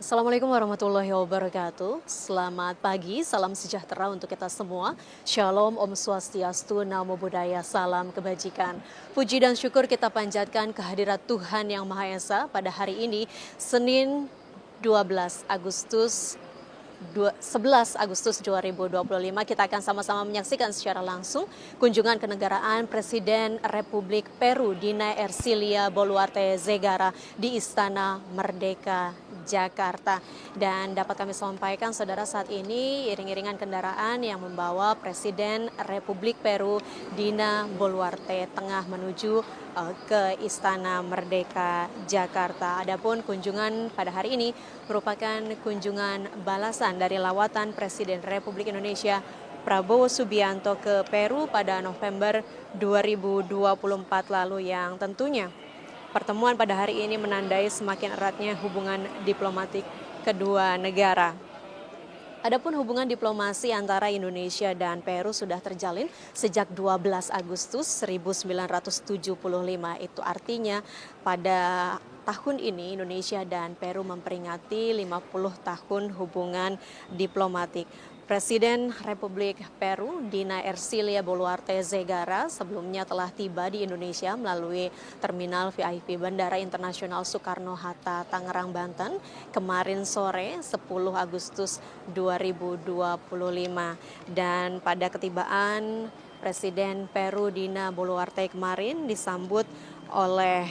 Assalamualaikum warahmatullahi wabarakatuh. Selamat pagi, salam sejahtera untuk kita semua. Shalom, Om Swastiastu, Namo Buddhaya, salam kebajikan. Puji dan syukur kita panjatkan kehadirat Tuhan Yang Maha Esa pada hari ini, Senin 12 Agustus 11 Agustus 2025 kita akan sama-sama menyaksikan secara langsung kunjungan kenegaraan Presiden Republik Peru Dina Ercilia Boluarte Zegara di Istana Merdeka Jakarta. Dan dapat kami sampaikan saudara, saat ini iring-iringan kendaraan yang membawa Presiden Republik Peru Dina Boluarte tengah menuju ke Istana Merdeka Jakarta. Adapun kunjungan pada hari ini merupakan kunjungan balasan dari lawatan Presiden Republik Indonesia Prabowo Subianto ke Peru pada November 2024 lalu, yang tentunya pertemuan pada hari ini menandai semakin eratnya hubungan diplomatik kedua negara. Adapun hubungan diplomasi antara Indonesia dan Peru sudah terjalin sejak 12 Agustus 1975. Itu artinya pada tahun ini Indonesia dan Peru memperingati 50 tahun hubungan diplomatik. Presiden Republik Peru Dina Ercilia Boluarte Zegara sebelumnya telah tiba di Indonesia melalui Terminal VIP Bandara Internasional Soekarno-Hatta, Tangerang, Banten kemarin sore 10 Agustus 2025. Dan pada ketibaan Presiden Peru Dina Boluarte kemarin disambut oleh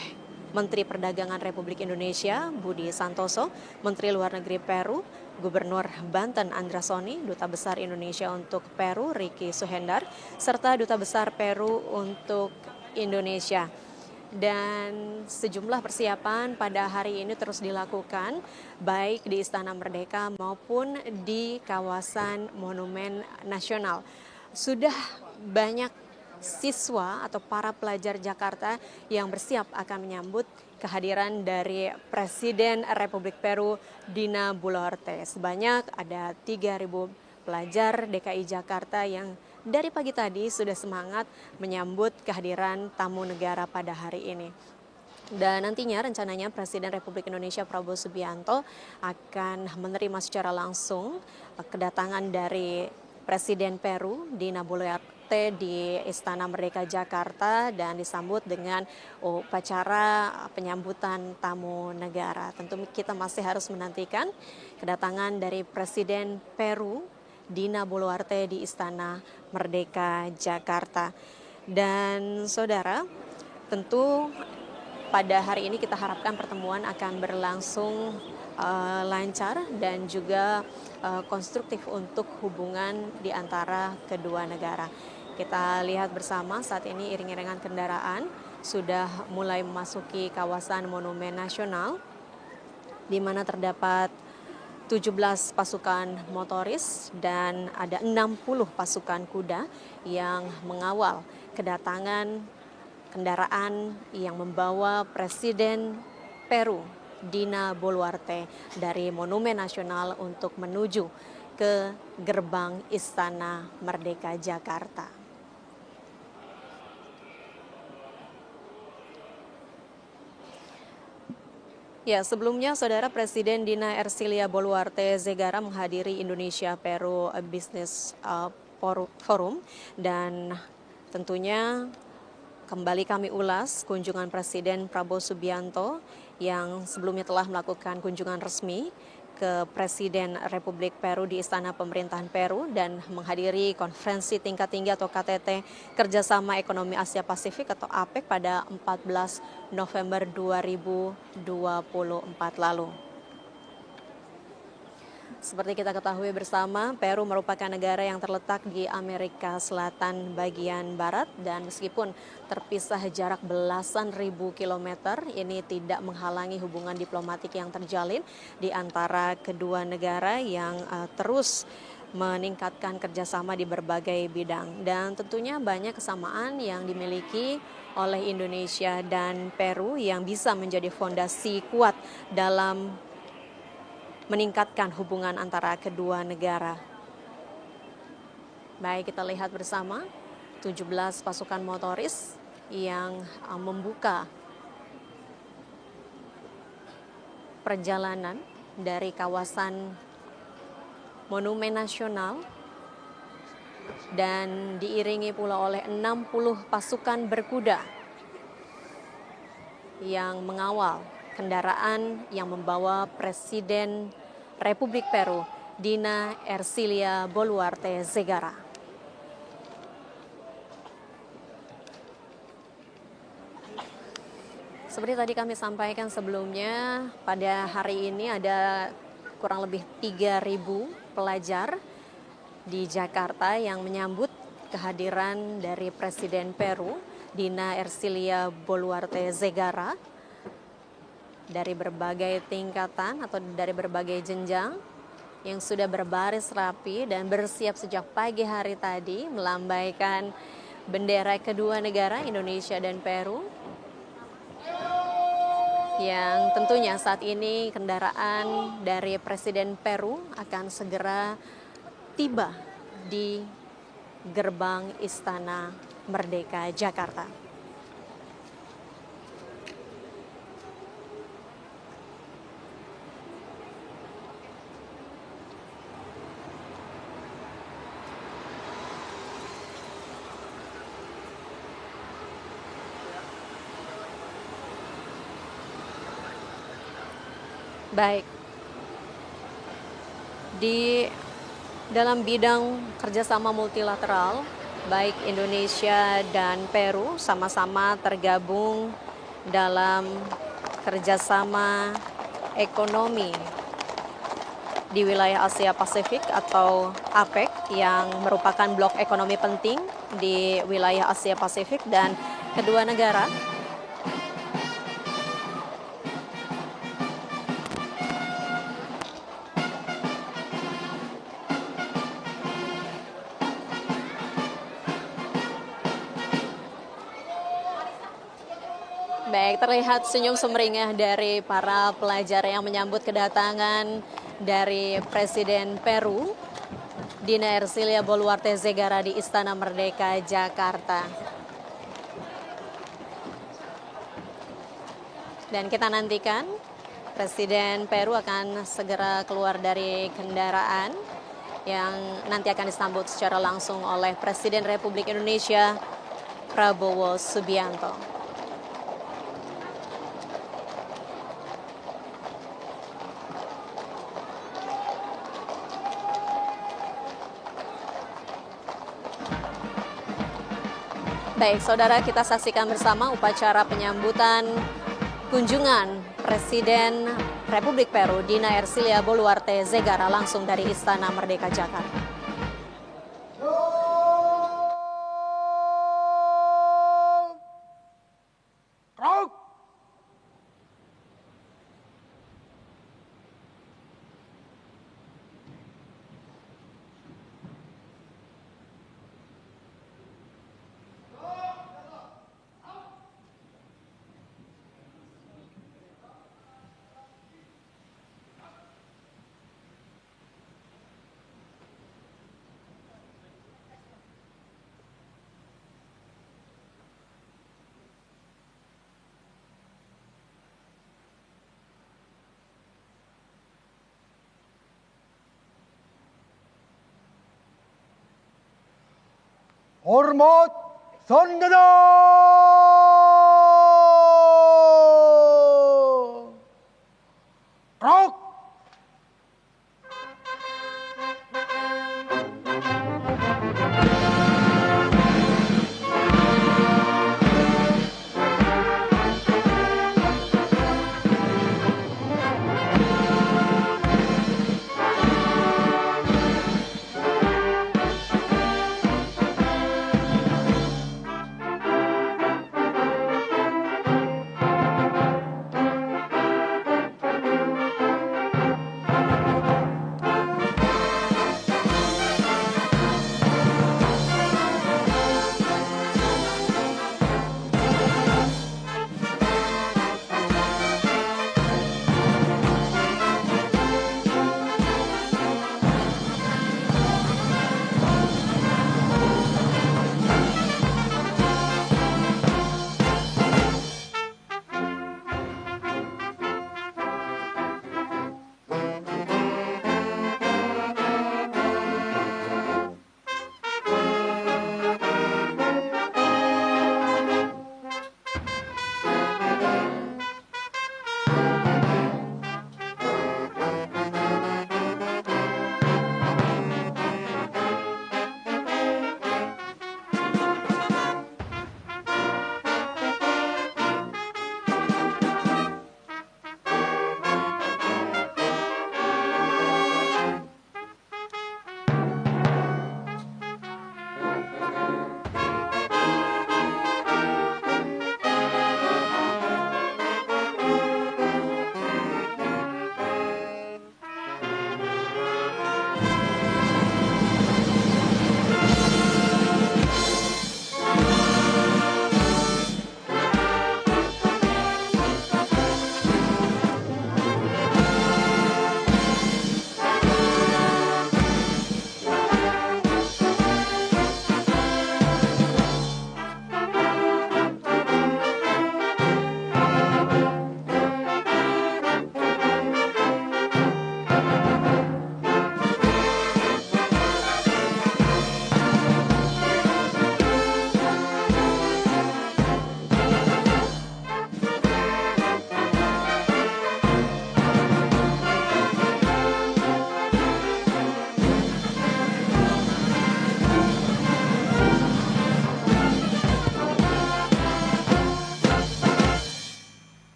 Menteri Perdagangan Republik Indonesia Budi Santoso, Menteri Luar Negeri Peru, Gubernur Banten Andra Soni, Duta Besar Indonesia untuk Peru Ricky Suhendar, serta Duta Besar Peru untuk Indonesia. Dan sejumlah persiapan pada hari ini terus dilakukan baik di Istana Merdeka maupun di kawasan Monumen Nasional. Sudah banyak siswa atau para pelajar Jakarta yang bersiap akan menyambut kehadiran dari Presiden Republik Peru Dina Boluarte. Sebanyak ada 3.000 pelajar DKI Jakarta yang dari pagi tadi sudah semangat menyambut kehadiran tamu negara pada hari ini. Dan nantinya rencananya Presiden Republik Indonesia Prabowo Subianto akan menerima secara langsung kedatangan dari Presiden Peru Dina Boluarte di Istana Merdeka Jakarta dan disambut dengan upacara penyambutan tamu negara. Tentu kita masih harus menantikan kedatangan dari Presiden Peru Dina Boluarte di Istana Merdeka Jakarta. Dan saudara, tentu pada hari ini kita harapkan pertemuan akan berlangsung lancar dan juga konstruktif untuk hubungan di antara kedua negara. Kita lihat bersama saat ini iring-iringan kendaraan sudah mulai memasuki kawasan Monumen Nasional, di mana terdapat 17 pasukan motoris dan ada 60 pasukan kuda yang mengawal kedatangan kendaraan yang membawa Presiden Peru Dina Boluarte dari Monumen Nasional untuk menuju ke gerbang Istana Merdeka Jakarta. Ya, sebelumnya saudara, Presiden Dina Ercilia Boluarte Zegara menghadiri Indonesia Peru Business Forum, dan tentunya kembali kami ulas kunjungan Presiden Prabowo Subianto yang sebelumnya telah melakukan kunjungan resmi ke Presiden Republik Peru di Istana Pemerintahan Peru dan menghadiri konferensi tingkat tinggi atau KTT Kerjasama Ekonomi Asia Pasifik atau APEC pada 14 November 2024 lalu. Seperti kita ketahui bersama, Peru merupakan negara yang terletak di Amerika Selatan bagian barat, dan meskipun terpisah jarak belasan ribu kilometer, ini tidak menghalangi hubungan diplomatik yang terjalin di antara kedua negara yang terus meningkatkan kerjasama di berbagai bidang. Dan tentunya banyak kesamaan yang dimiliki oleh Indonesia dan Peru yang bisa menjadi fondasi kuat dalam meningkatkan hubungan antara kedua negara. Baik, kita lihat bersama 17 pasukan motoris yang membuka perjalanan dari kawasan Monumen Nasional dan diiringi pula oleh 60 pasukan berkuda yang mengawal kendaraan yang membawa Presiden Republik Peru Dina Ercilia Boluarte Zegara. Seperti tadi kami sampaikan sebelumnya, pada hari ini ada kurang lebih 3.000 pelajar di Jakarta yang menyambut kehadiran dari Presiden Peru Dina Ercilia Boluarte Zegara dari berbagai tingkatan atau dari berbagai jenjang yang sudah berbaris rapi dan bersiap sejak pagi hari tadi melambaikan bendera kedua negara Indonesia dan Peru, yang tentunya saat ini kendaraan dari Presiden Peru akan segera tiba di gerbang Istana Merdeka Jakarta. Baik, di dalam bidang kerjasama multilateral, baik Indonesia dan Peru sama-sama tergabung dalam kerjasama ekonomi di wilayah Asia Pasifik atau APEC yang merupakan blok ekonomi penting di wilayah Asia Pasifik, dan kedua negara baik, terlihat senyum sumringah dari para pelajar yang menyambut kedatangan dari Presiden Peru Dina Ercilia Boluarte Zegara di Istana Merdeka Jakarta. Dan kita nantikan Presiden Peru akan segera keluar dari kendaraan yang nanti akan disambut secara langsung oleh Presiden Republik Indonesia Prabowo Subianto. Baik, saudara, kita saksikan bersama upacara penyambutan kunjungan Presiden Republik Peru Dina Ercilia Boluarte Zegara langsung dari Istana Merdeka Jakarta. Hormat Sandera! Rock!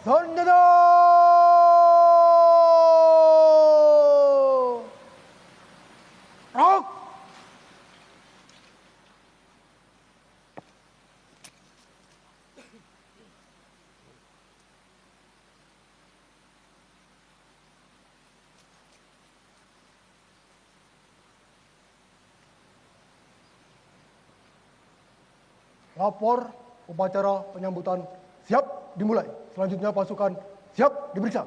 선전하! 락! Lapor upacara penyambutan siap dimulai. Selanjutnya pasukan siap diperiksa.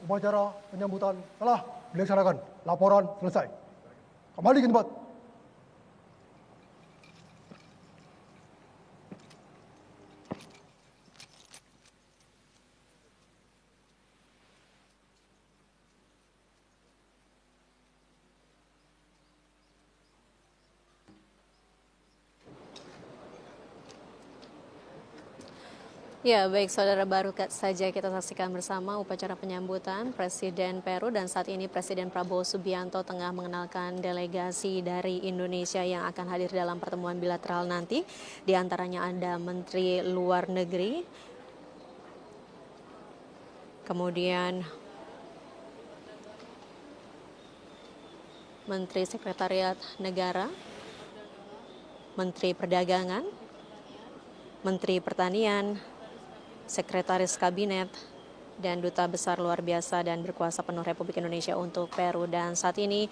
Upacara penyambutan telah dilaksanakan. Laporan selesai. Kembali ke tempat. Ya, baik saudara, baru saja kita saksikan bersama upacara penyambutan Presiden Peru, dan saat ini Presiden Prabowo Subianto tengah mengenalkan delegasi dari Indonesia yang akan hadir dalam pertemuan bilateral nanti. Di antaranya ada Menteri Luar Negeri, kemudian Menteri Sekretariat Negara, Menteri Perdagangan, Menteri Pertanian, Sekretaris Kabinet, dan Duta Besar Luar Biasa dan Berkuasa Penuh Republik Indonesia untuk Peru. Dan saat ini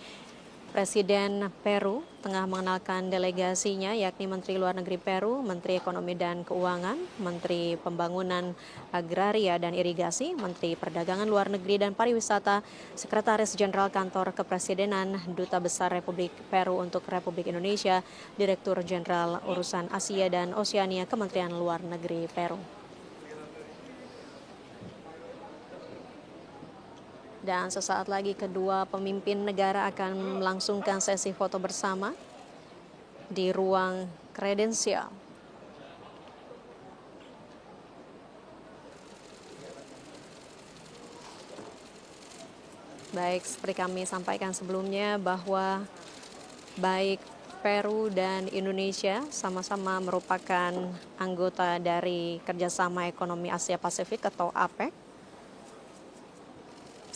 Presiden Peru tengah mengenalkan delegasinya, yakni Menteri Luar Negeri Peru, Menteri Ekonomi dan Keuangan, Menteri Pembangunan Agraria dan Irigasi, Menteri Perdagangan Luar Negeri dan Pariwisata, Sekretaris Jenderal Kantor Kepresidenan, Duta Besar Republik Peru untuk Republik Indonesia, Direktur Jenderal Urusan Asia dan Oseania, Kementerian Luar Negeri Peru. Dan sesaat lagi kedua pemimpin negara akan melangsungkan sesi foto bersama di ruang kredensial. Baik, seperti kami sampaikan sebelumnya bahwa baik Peru dan Indonesia sama-sama merupakan anggota dari Kerjasama Ekonomi Asia Pasifik atau APEC.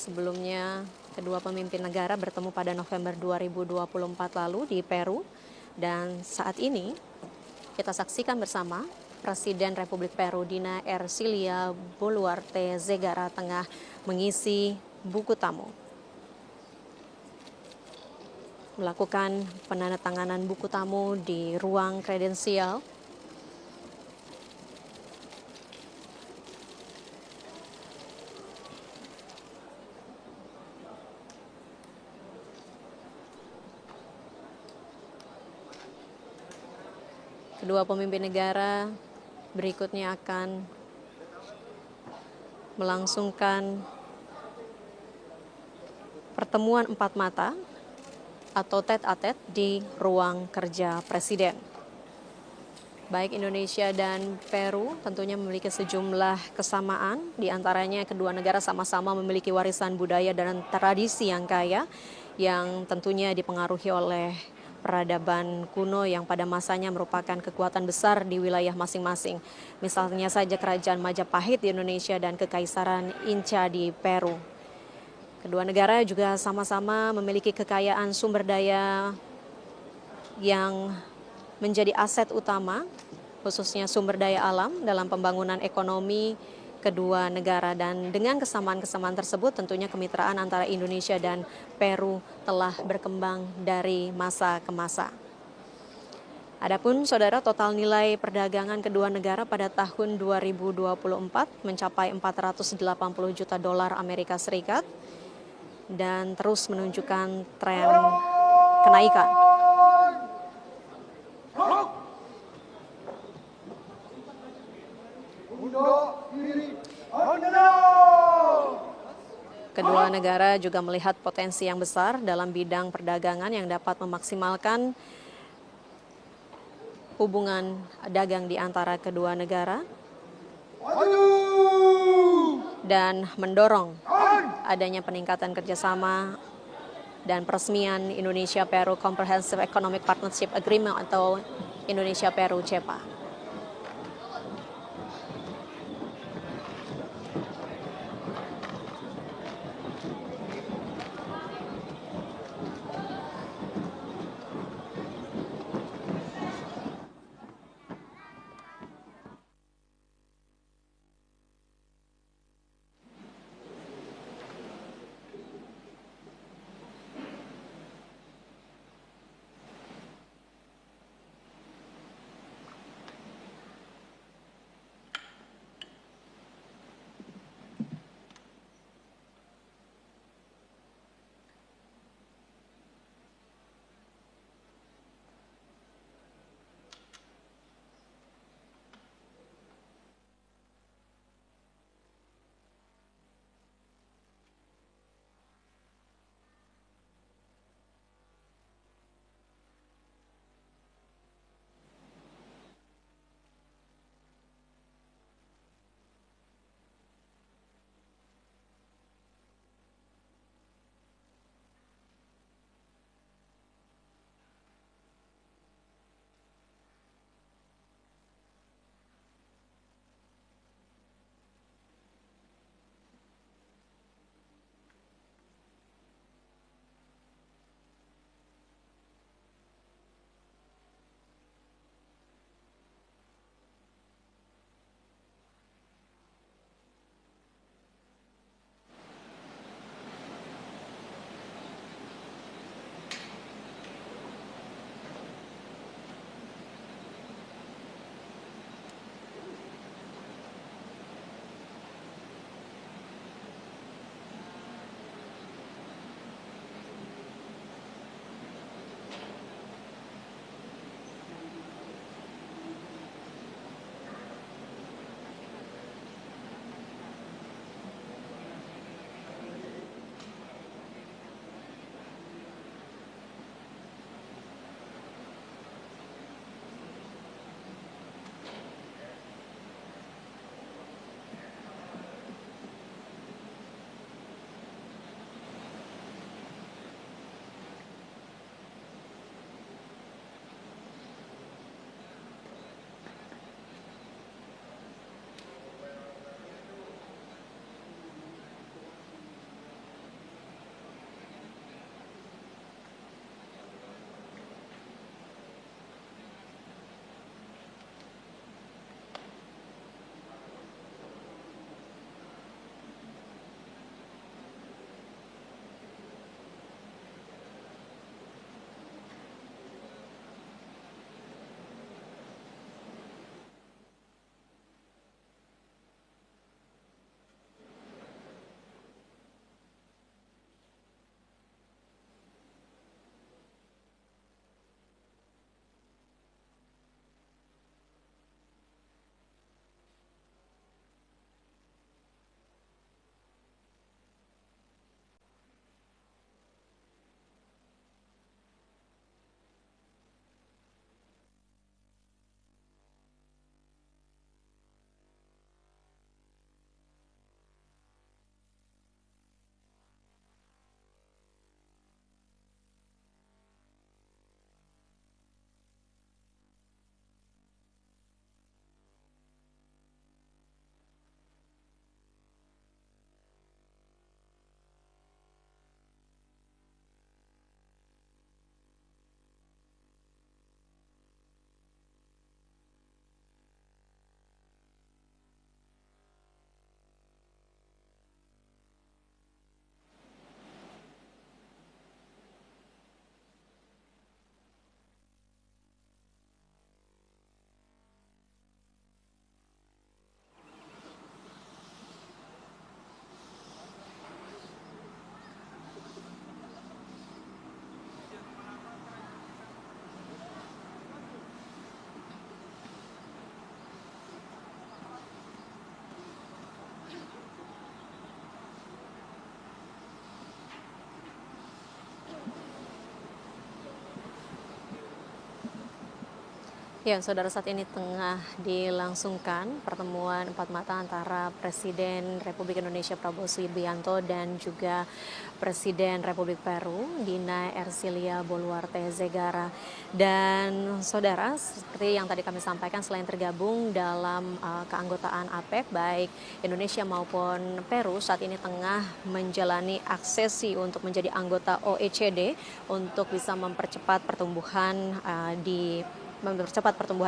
Sebelumnya, kedua pemimpin negara bertemu pada November 2024 lalu di Peru. Dan saat ini kita saksikan bersama Presiden Republik Peru Dina Ercilia Boluarte Zegara tengah mengisi buku tamu. Melakukan penandatanganan buku tamu di ruang kredensial. Kedua pemimpin negara berikutnya akan melangsungkan pertemuan empat mata atau tete-a-tete di ruang kerja Presiden. Baik Indonesia dan Peru tentunya memiliki sejumlah kesamaan, di antaranya kedua negara sama-sama memiliki warisan budaya dan tradisi yang kaya, yang tentunya dipengaruhi oleh peradaban kuno yang pada masanya merupakan kekuatan besar di wilayah masing-masing. Misalnya saja Kerajaan Majapahit di Indonesia dan Kekaisaran Inca di Peru. Kedua negara juga sama-sama memiliki kekayaan sumber daya yang menjadi aset utama, khususnya sumber daya alam dalam pembangunan ekonomi kedua negara. Dan dengan kesamaan-kesamaan tersebut tentunya kemitraan antara Indonesia dan Peru telah berkembang dari masa ke masa. Adapun saudara, total nilai perdagangan kedua negara pada tahun 2024 mencapai 480 juta dolar Amerika Serikat dan terus menunjukkan tren kenaikan. Kedua negara juga melihat potensi yang besar dalam bidang perdagangan yang dapat memaksimalkan hubungan dagang di antara kedua negara dan mendorong adanya peningkatan kerjasama dan peresmian Indonesia-Peru Comprehensive Economic Partnership Agreement atau Indonesia-Peru CEPA. Ya, saudara, saat ini tengah dilangsungkan pertemuan empat mata antara Presiden Republik Indonesia Prabowo Subianto dan juga Presiden Republik Peru Dina Ercilia Boluarte Zegara. Dan saudara, seperti yang tadi kami sampaikan, selain tergabung dalam keanggotaan APEC, baik Indonesia maupun Peru saat ini tengah menjalani aksesi untuk menjadi anggota OECD untuk bisa mempercepat pertumbuhan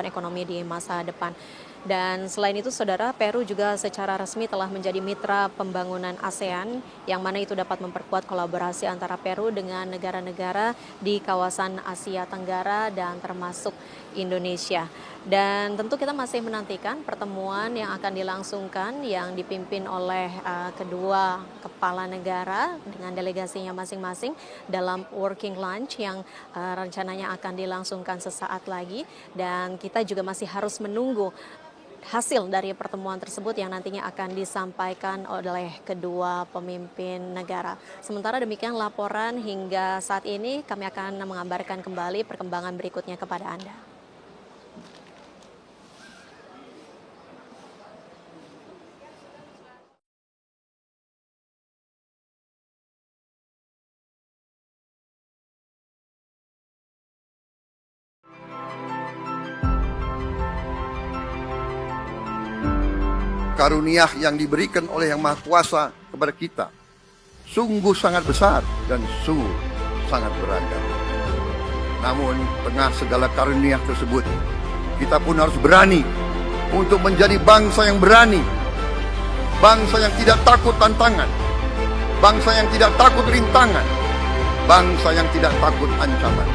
ekonomi di masa depan. Dan selain itu, saudara, Peru juga secara resmi telah menjadi mitra pembangunan ASEAN, yang mana itu dapat memperkuat kolaborasi antara Peru dengan negara-negara di kawasan Asia Tenggara dan termasuk Indonesia. Dan tentu kita masih menantikan pertemuan yang akan dilangsungkan yang dipimpin oleh kedua kepala negara dengan delegasinya masing-masing dalam working lunch yang rencananya akan dilangsungkan sesaat lagi. Dan kita juga masih harus menunggu hasil dari pertemuan tersebut yang nantinya akan disampaikan oleh kedua pemimpin negara. Sementara demikian laporan hingga saat ini, kami akan mengabarkan kembali perkembangan berikutnya kepada Anda. Karunia yang diberikan oleh Yang Maha Kuasa kepada kita sungguh sangat besar dan sungguh sangat beragam. Namun tengah segala karunia tersebut, kita pun harus berani untuk menjadi bangsa yang berani, bangsa yang tidak takut tantangan, bangsa yang tidak takut rintangan, bangsa yang tidak takut ancaman.